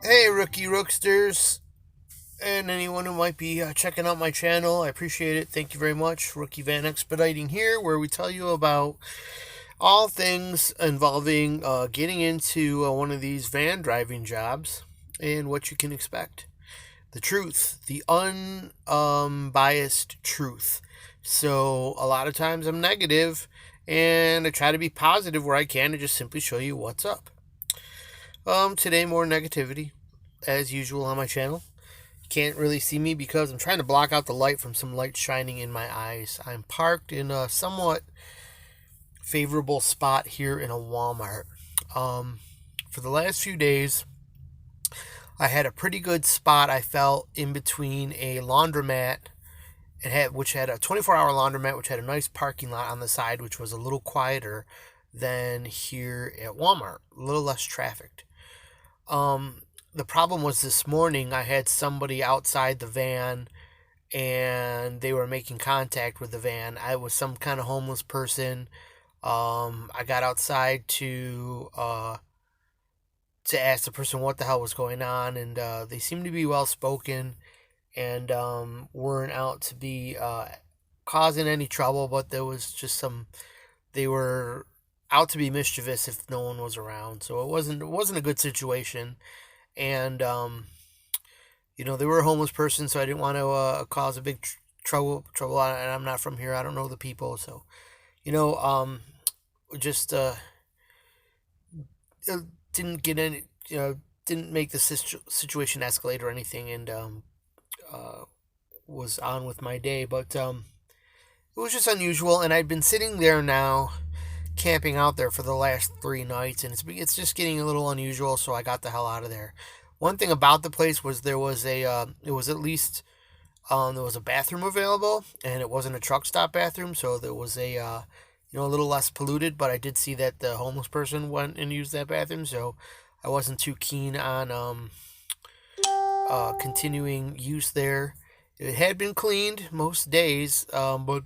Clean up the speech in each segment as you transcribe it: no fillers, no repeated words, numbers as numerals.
Hey, Rookie Rooksters, and anyone who might be checking out my channel, I appreciate it. Thank you very much. Rookie Van Expediting here, where we tell you about all things involving getting into one of these van driving jobs and what you can expect. The truth, the unbiased truth. So, a lot of times I'm negative, and I try to be positive where I can to just simply show you what's up. Today, more negativity, as usual on my channel. Can't really see me because I'm trying to block out the light from some light shining in my eyes. I'm parked in a somewhat favorable spot here in a Walmart. Um, for the last few days, I had a pretty good spot. I felt in between a laundromat. Which had a 24-hour laundromat, which had a nice parking lot on the side, which was a little quieter than here at Walmart, a little less trafficked. The problem was this morning I had somebody outside the van and they were making contact with the van. I was some kind of homeless person. I got outside to ask the person what the hell was going on, and they seemed to be well spoken and weren't out to be causing any trouble. But there was just some. They were out to be mischievous if no one was around, so it wasn't a good situation. And they were a homeless person, so I didn't want to cause a big trouble. And I'm not from here. I don't know the people, so you know, just didn't get any, didn't make the situation escalate or anything, and uh, was on with my day. But it was just unusual, and I'd been sitting there now, camping out there for the last 3 nights, and it's just getting a little unusual. So I got the hell out of there. One thing about the place was there was it was at least there was a bathroom available, and it wasn't a truck stop bathroom, so there was a little less polluted. But I did see that the homeless person went and used that bathroom, so I wasn't too keen on continuing use there. It had been cleaned most days, but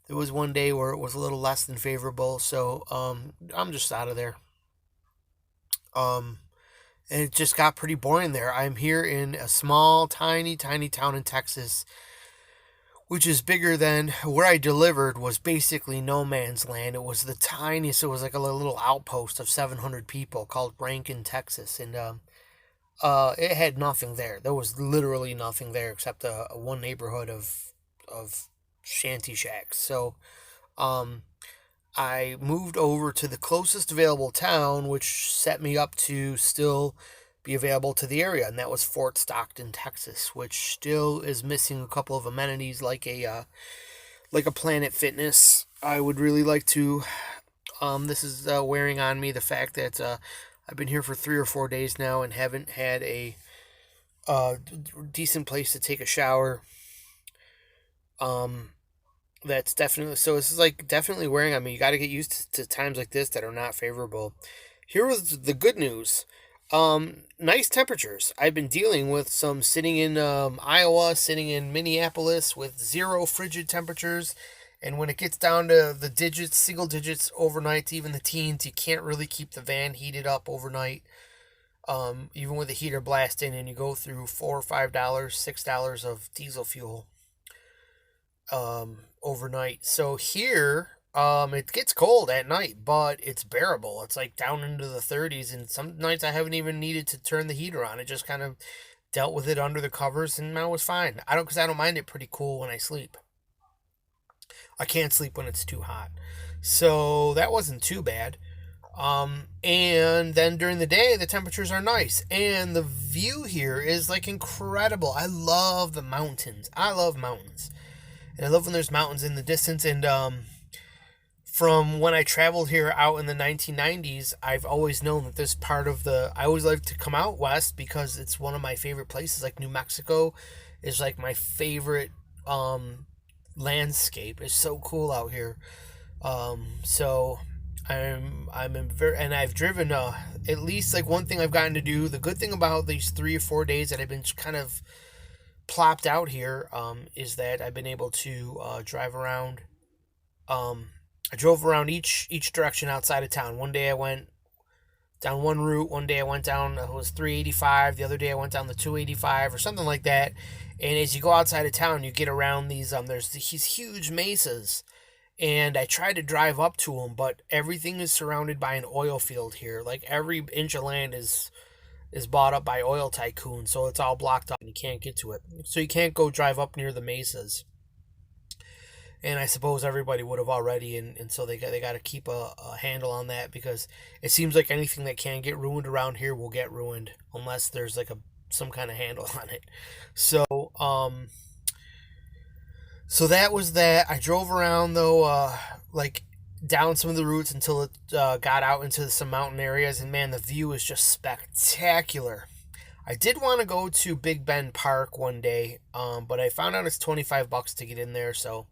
there was one day where it was a little less than favorable, so I'm just out of there. Um, and it just got pretty boring there. I'm here in a small, tiny, tiny town in Texas, which is bigger than where I delivered was basically no man's land. It was the tiniest. It was like a little outpost of 700 people called Rankin, Texas, and it had nothing there. There was literally nothing there except a one neighborhood of shanty shacks. So um, I moved over to the closest available town, which set me up to still be available to the area, and that was Fort Stockton, Texas, which still is missing a couple of amenities like a Planet Fitness. I would really like to. This is wearing on me the fact that I've been here for 3 or 4 days now and haven't had a uh, decent place to take a shower. Um, that's definitely so. This is like definitely wearing on me. You got to get used to times like this that are not favorable. Here was the good news. Nice temperatures. I've been dealing with some sitting in Iowa, sitting in Minneapolis with zero frigid temperatures. And when it gets down to the digits, single digits overnight, even the teens, you can't really keep the van heated up overnight. Even with the heater blasting, and you go through $4 or $5, $6 of diesel fuel overnight. So here, it gets cold at night, but it's bearable. It's like down into the 30s, and some nights I haven't even needed to turn the heater on. It just kind of dealt with it under the covers, and I was fine. Because I don't mind it pretty cool when I sleep. I can't sleep when it's too hot, so that wasn't too bad. And then during the day, the temperatures are nice, and the view here is like incredible. I love the mountains. I love mountains, and I love when there's mountains in the distance. And from when I traveled here out in the 1990s, I've always known that this part of the. I always like to come out west because it's one of my favorite places. Like New Mexico is like my favorite landscape. It's so cool out here. So I'm in very, and I've driven at least like one thing I've gotten to do. The good thing about these 3 or 4 days that I've been kind of plopped out here is that I've been able to drive around. I drove around each direction outside of town. One day I went down one route. One day I went down, it was 385. The other day I went down the 285 or something like that. And as you go outside of town, you get around there's these huge mesas. And I tried to drive up to them, but everything is surrounded by an oil field here. Like every inch of land is bought up by oil tycoons, so it's all blocked up and you can't get to it. So you can't go drive up near the mesas. And I suppose everybody would have already, and so they got to keep a handle on that, because it seems like anything that can get ruined around here will get ruined unless there's like some kind of handle on it. So so that was that. I drove around though, like down some of the routes until it got out into some mountain areas, and man, the view is just spectacular. I did want to go to Big Bend Park one day, but I found out it's $25 to get in there. So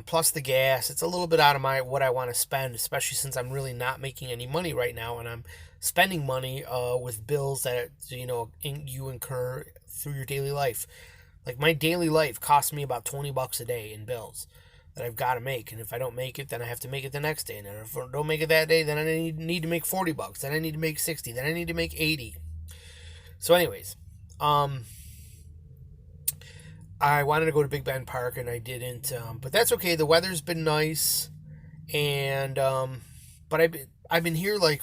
plus the gas, it's a little bit out of what I want to spend, especially since I'm really not making any money right now, and I'm spending money with bills that you incur through your daily life. Like my daily life costs me about $20 a day in bills that I've got to make, and if I don't make it, then I have to make it the next day, and if I don't make it that day, then I need to make $40, then I need to make 60, then I need to make 80. So, anyways, I wanted to go to Big Bend Park and I didn't, but that's okay. The weather's been nice, and but I've been here like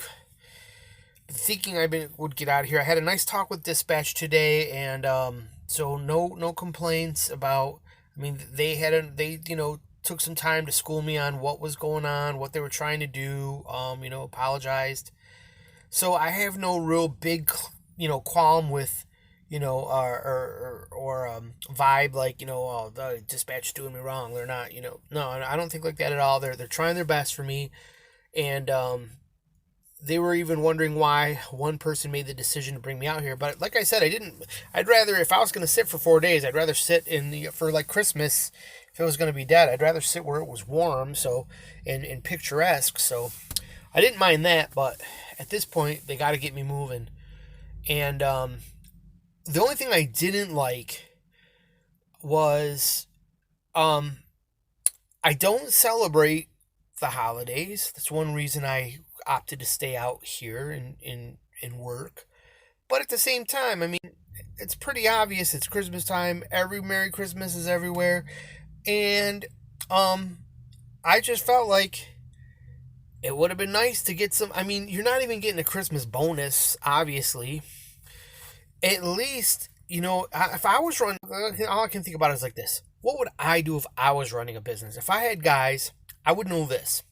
thinking would get out of here. I had a nice talk with dispatch today, and so no complaints about. I mean, they took some time to school me on what was going on, what they were trying to do. Apologized. So I have no real big qualm with or vibe like oh, the dispatch is doing me wrong. They're not no, I don't think like that at all. They're trying their best for me, and they were even wondering why one person made the decision to bring me out here. But like I said, I'd rather, if I was going to sit for 4 days, I'd rather sit for like Christmas. If it was going to be dead, I'd rather sit where it was warm, so and picturesque. So I didn't mind that, but at this point they got to get me moving. And the only thing I didn't like was I don't celebrate the holidays. That's one reason I opted to stay out here and work. But at the same time, I mean, it's pretty obvious it's Christmas time. Every Merry Christmas is everywhere. And I just felt like it would have been nice to get some. I mean, you're not even getting a Christmas bonus, obviously. At least, if I was running, all I can think about is like this. What would I do if I was running a business? If I had guys, I would know this.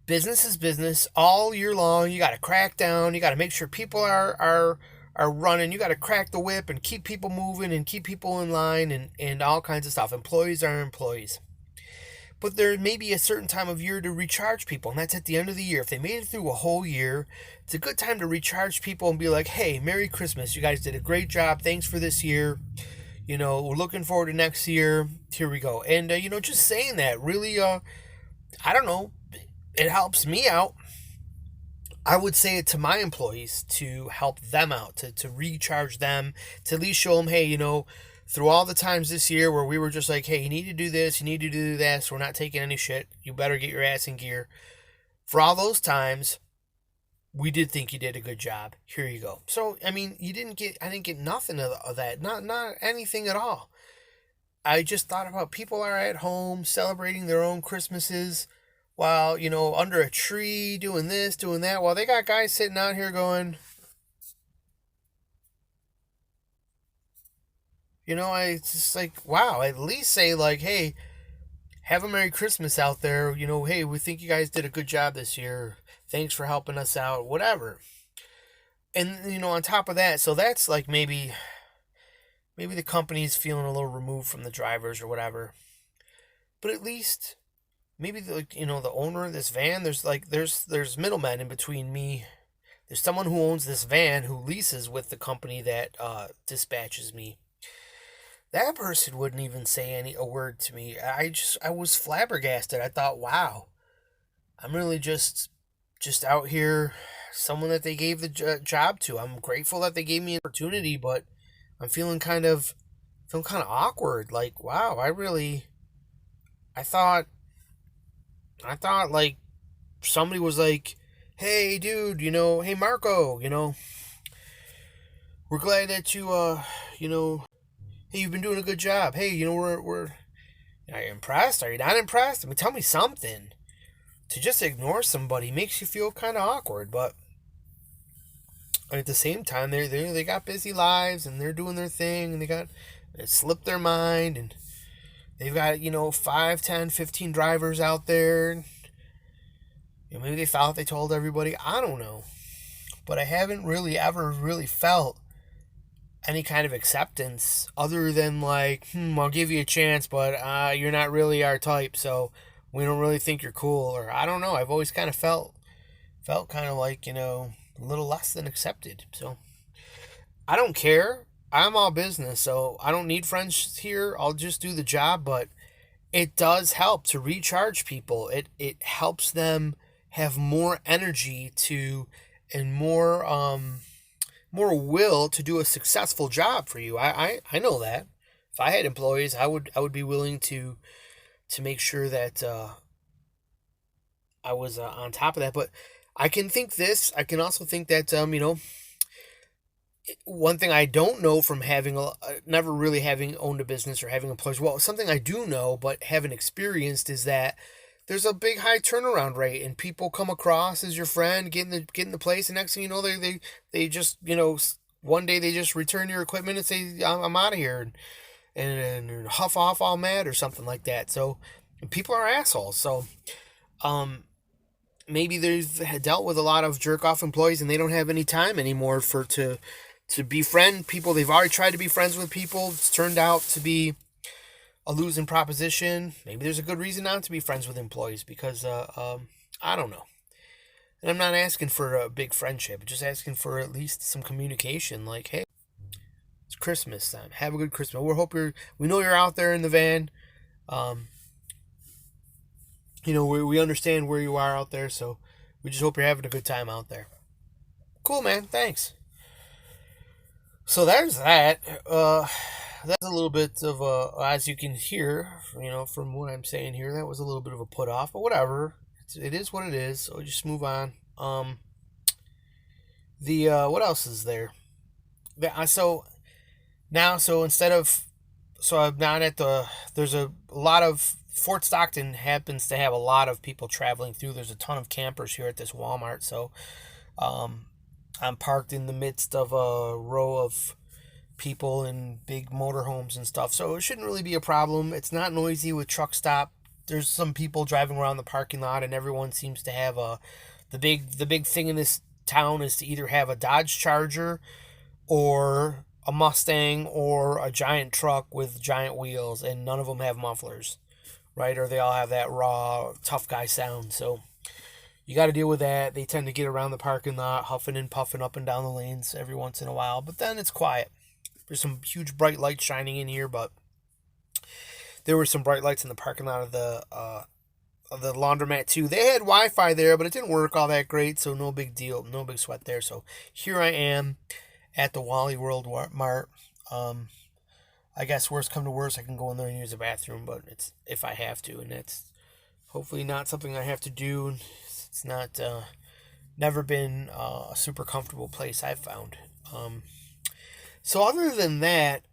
Business is business all year long. You got to crack down. You got to make sure people are running. You got to crack the whip and keep people moving and keep people in line and all kinds of stuff. Employees are employees. But there may be a certain time of year to recharge people, and that's at the end of the year. If they made it through a whole year, it's a good time to recharge people and be like, hey, Merry Christmas. You guys did a great job. Thanks for this year. We're looking forward to next year. Here we go. And, just saying that really, I don't know, it helps me out. I would say it to my employees to help them out, to recharge them, to at least show them, hey, through all the times this year where we were just like, hey, you need to do this, you need to do that, so we're not taking any shit. You better get your ass in gear. For all those times, we did think you did a good job. Here you go. So, I mean, I didn't get nothing of that. Not anything at all. I just thought about people are at home celebrating their own Christmases while, under a tree, doing this, doing that, while they got guys sitting out here going, it's just like, wow, at least say, like, hey, have a Merry Christmas out there. Hey, we think you guys did a good job this year. Thanks for helping us out, whatever. And, on top of that, so that's like maybe the company's feeling a little removed from the drivers or whatever. But at least maybe, the owner of this van, there's middlemen in between me. There's someone who owns this van who leases with the company that dispatches me. That person wouldn't even say a word to me. I was flabbergasted. I thought, wow, I'm really just out here, someone that they gave the job to. I'm grateful that they gave me an opportunity, but I'm feeling kind of awkward. Like, wow, I thought like somebody was like hey, dude, hey, Marco, we're glad that you know, hey, you've been doing a good job. Hey, are you impressed? Are you not impressed? I mean, tell me something. To just ignore somebody makes you feel kind of awkward, but at the same time, they got busy lives and they're doing their thing and it slipped their mind and they've got 5, 10, 15 drivers out there. Maybe they thought they told everybody. I don't know, but I haven't really ever really felt any kind of acceptance other than like, I'll give you a chance, but you're not really our type, so we don't really think you're cool. Or I don't know. I've always kind of felt kind of like a little less than accepted. So I don't care. I'm all business, so I don't need friends here. I'll just do the job, but it does help to recharge people. It helps them have more energy to and more will to do a successful job for you. I know that. If I had employees, I would be willing to make sure that I was on top of that. But I can think this. I can also think that one thing I don't know from never really having owned a business or having employees. Well, something I do know but haven't experienced is that there's a big high turnaround rate, and people come across as your friend, get in the place, and next thing you know, they just one day they just return your equipment and say I'm out of here, and huff off all mad or something like that. So people are assholes. So um maybe they've dealt with a lot of jerk off employees and they don't have any time anymore to befriend people. They've already tried to be friends with people. It's turned out to be a losing proposition. Maybe there's a good reason not to be friends with employees because I don't know. And I'm not asking for a big friendship, just asking for at least some communication. Like, hey, it's Christmas time. Have a good Christmas. We know you're out there in the van. Um, we understand where you are out there, so we just hope you're having a good time out there. Cool, man. Thanks. So there's that. That's a little bit of as you can hear, from what I'm saying here, that was a little bit of a put off, but whatever. It is what it is. So just move on. The what else is there? So now, so instead of, so I'm not at there's a lot of, Fort Stockton happens to have a lot of people traveling through. There's a ton of campers here at this Walmart. So um, I'm parked in the midst of a row of people in big motorhomes and stuff. So it shouldn't really be a problem. It's not noisy with truck stop. There's some people driving around the parking lot, and everyone seems to have the big thing in this town is to either have a Dodge Charger or a Mustang or a giant truck with giant wheels, and none of them have mufflers, right? Or they all have that raw tough guy sound. So you got to deal with that. They tend to get around the parking lot, huffing and puffing up and down the lanes every once in a while, but then it's quiet. There's some huge bright lights shining in here, but there were some bright lights in the parking lot of the laundromat too. They had Wi-Fi there, but it didn't work all that great, so no big deal, no big sweat there. So here I am at the Wally World Mart. I guess worst come to worst, I can go in there and use the bathroom, but it's if I have to, and that's hopefully not something I have to do. It's not never been a super comfortable place I've found. So other than that,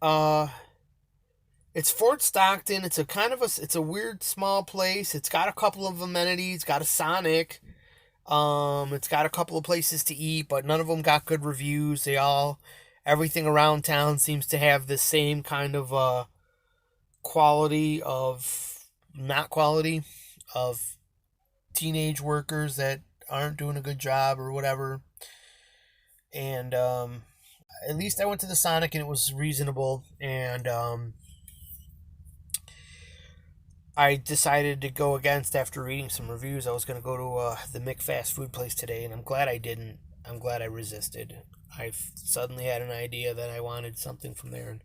it's Fort Stockton. It's it's a weird small place. It's got a couple of amenities. Got a Sonic. It's got a couple of places to eat, but none of them got good reviews. Everything around town seems to have the same kind of quality of not quality of teenage workers that aren't doing a good job or whatever. And at least I went to the Sonic and it was reasonable. And I decided to go against after reading some reviews. I was going to go to the McFast food place today, and I'm glad I didn't. I'm glad I resisted. I suddenly had an idea that I wanted something from there, and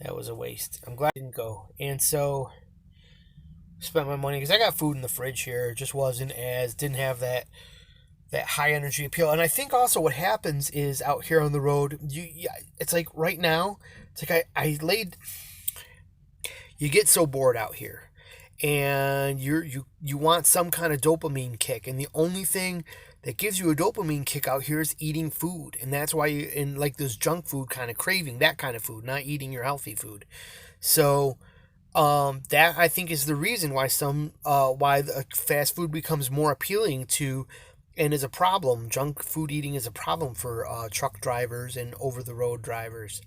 that was a waste. I'm glad I didn't go. And so spent my money because I got food in the fridge here. It just didn't have that high energy appeal. And I think also what happens is out here on the road, it's like right now, it's like you get so bored out here, and you want some kind of dopamine kick, and the only thing that gives you a dopamine kick out here is eating food. And that's why you in like this junk food kind of craving that kind of food, not eating your healthy food. So that I think is the reason why why the fast food becomes more appealing to and is a problem. Junk food eating is a problem for truck drivers and over the road drivers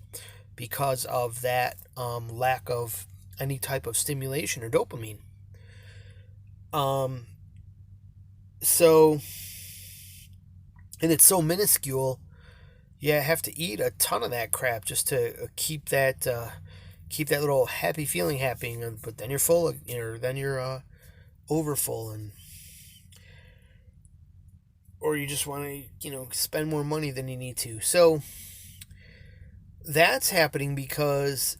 because of that lack of any type of stimulation or dopamine. Um, so, and it's so minuscule. You have to eat a ton of that crap just to keep that little happy feeling happening. But then you're full, then you're over full, and or you just want to spend more money than you need to. So that's happening because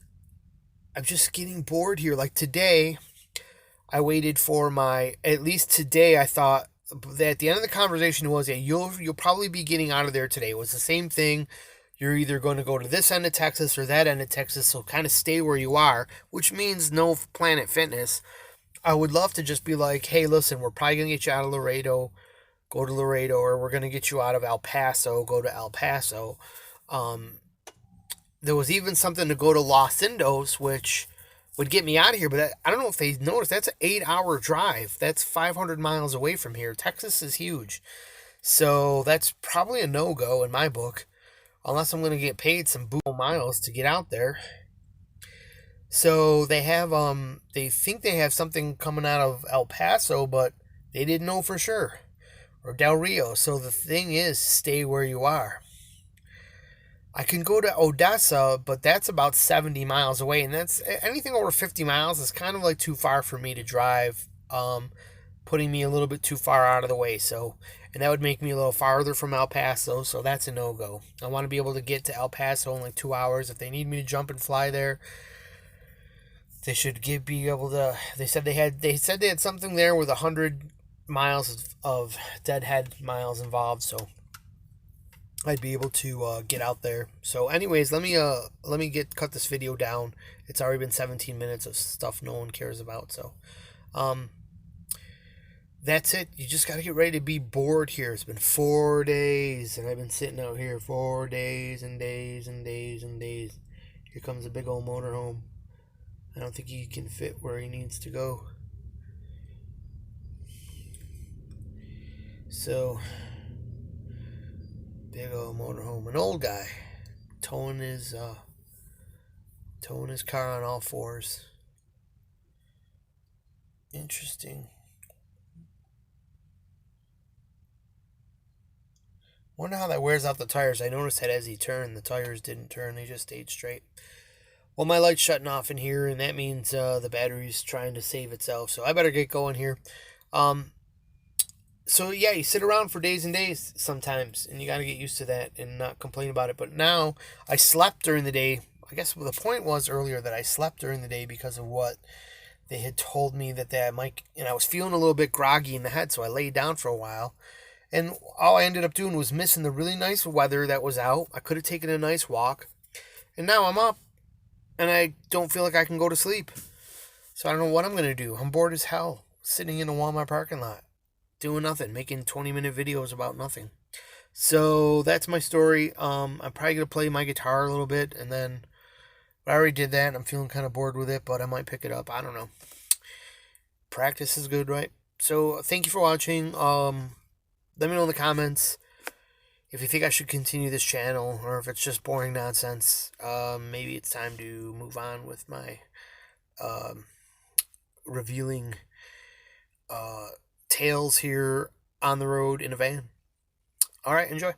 I'm just getting bored here. Like today, I waited for at least today I thought that at the end of the conversation was, yeah, you'll probably be getting out of there today. It was the same thing. You're either going to go to this end of Texas or that end of Texas, so kind of stay where you are, which means no Planet Fitness. I would love to just be like, hey, listen, we're probably going to get you out of Laredo, go to Laredo, or we're going to get you out of El Paso, go to El Paso. There was even something to go to Los Indos, which would get me out of here, but I don't know if they noticed, that's an 8-hour drive. That's 500 miles away from here. Texas is huge. So that's probably a no-go in my book, unless I'm going to get paid some boo miles to get out there. So they think they have something coming out of El Paso, but they didn't know for sure. Or Del Rio. So the thing is, stay where you are. I can go to Odessa, but that's about 70 miles away, and that's anything over 50 miles is kind of like too far for me to drive, putting me a little bit too far out of the way. So, and that would make me a little farther from El Paso, so that's a no-go. I want to be able to get to El Paso in like 2 hours. If they need me to jump and fly there, they should be able to. They said they had something there with 100 miles of deadhead miles involved, so I'd be able to get out there. So, anyways, let me cut this video down. It's already been 17 minutes of stuff no one cares about. So, that's it. You just gotta get ready to be bored here. It's been 4 days, and I've been sitting out here 4 days and days and days and days. Here comes a big old motorhome. I don't think he can fit where he needs to go. So, big old motorhome. An old guy towing his car on all fours. Interesting. Wonder how that wears out the tires. I noticed that as he turned, the tires didn't turn. They just stayed straight. Well, my light's shutting off in here, and that means the battery's trying to save itself. So I better get going here. So yeah, you sit around for days and days sometimes, and you got to get used to that and not complain about it. But now I slept during the day. I guess the point was earlier that I slept during the day because of what they had told me that they might, and I was feeling a little bit groggy in the head, so I laid down for a while. And all I ended up doing was missing the really nice weather that was out. I could have taken a nice walk. And now I'm up, and I don't feel like I can go to sleep. So I don't know what I'm going to do. I'm bored as hell, sitting in a Walmart parking lot, doing nothing, making 20-minute videos about nothing. So that's my story. I'm probably going to play my guitar a little bit, and then I already did that, and I'm feeling kind of bored with it, but I might pick it up. I don't know. Practice is good, right? So thank you for watching. Let me know in the comments if you think I should continue this channel or if it's just boring nonsense. Maybe it's time to move on with my revealing tales here on the road in a van. All right, enjoy.